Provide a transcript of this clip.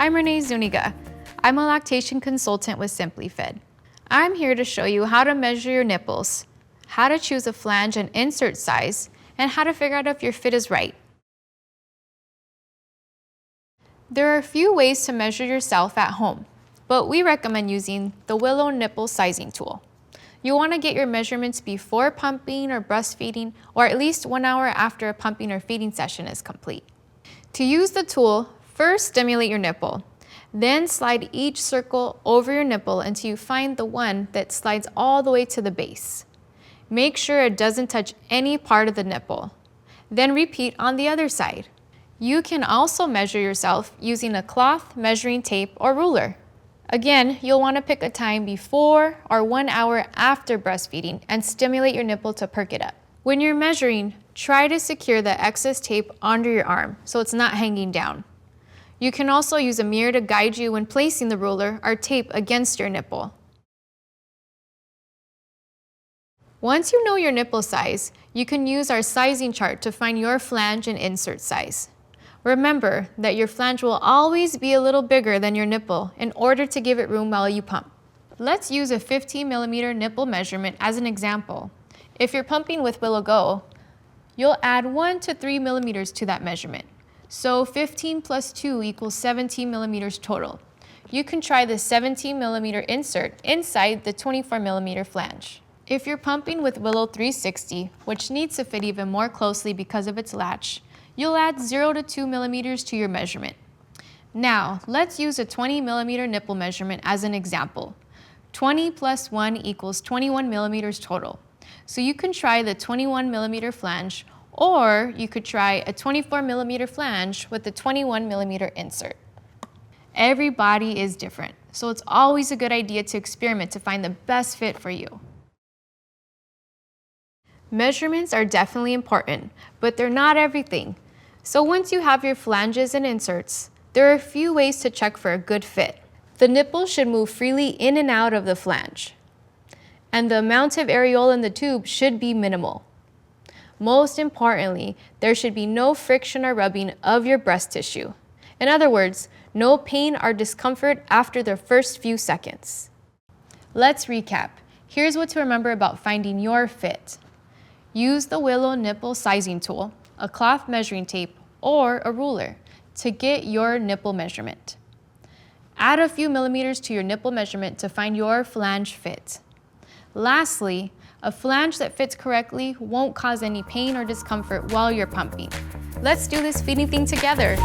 I'm Renee Zuniga. I'm a lactation consultant with SimplyFit. I'm here to show you how to measure your nipples, how to choose a flange and insert size, and how to figure out if your fit is right. There are a few ways to measure yourself at home, but we recommend using the Willow nipple sizing tool. You want to get your measurements before pumping or breastfeeding, or at least 1 hour after a pumping or feeding session is complete. To use the tool, first stimulate your nipple. Then slide each circle over your nipple until you find the one that slides all the way to the base. Make sure it doesn't touch any part of the nipple. Then repeat on the other side. You can also measure yourself using a cloth, measuring tape, or ruler. Again, you'll want to pick a time before or 1 hour after breastfeeding and stimulate your nipple to perk it up. When you're measuring, try to secure the excess tape under your arm so it's not hanging down. You can also use a mirror to guide you when placing the ruler or tape against your nipple. Once you know your nipple size, you can use our sizing chart to find your flange and insert size. Remember that your flange will always be a little bigger than your nipple in order to give it room while you pump. Let's use a 15mm nipple measurement as an example. If you're pumping with Willow Go, you'll add 1 to 3 millimeters to that measurement. So 15 plus 2 equals 17 millimeters total. You can try the 17mm insert inside the 24mm flange. If you're pumping with Willow 360, which needs to fit even more closely because of its latch, you'll add 0 to 2 millimeters to your measurement. Now, let's use a 20mm nipple measurement as an example. 20 plus 1 equals 21 millimeters total. So you can try the 21mm flange, or you could try a 24mm flange with the 21mm insert. Every body is different, so it's always a good idea to experiment to find the best fit for you. Measurements are definitely important, but they're not everything. So once you have your flanges and inserts, there are a few ways to check for a good fit. The nipple should move freely in and out of the flange, and the amount of areola in the tube should be minimal. Most importantly, there should be no friction or rubbing of your breast tissue. In other words, no pain or discomfort after the first few seconds. Let's recap. Here's what to remember about finding your fit. Use the Willow nipple sizing tool, a cloth measuring tape, or a ruler to get your nipple measurement. Add a few millimeters to your nipple measurement to find your flange fit. Lastly, a flange that fits correctly won't cause any pain or discomfort while you're pumping. Let's do this feeding thing together.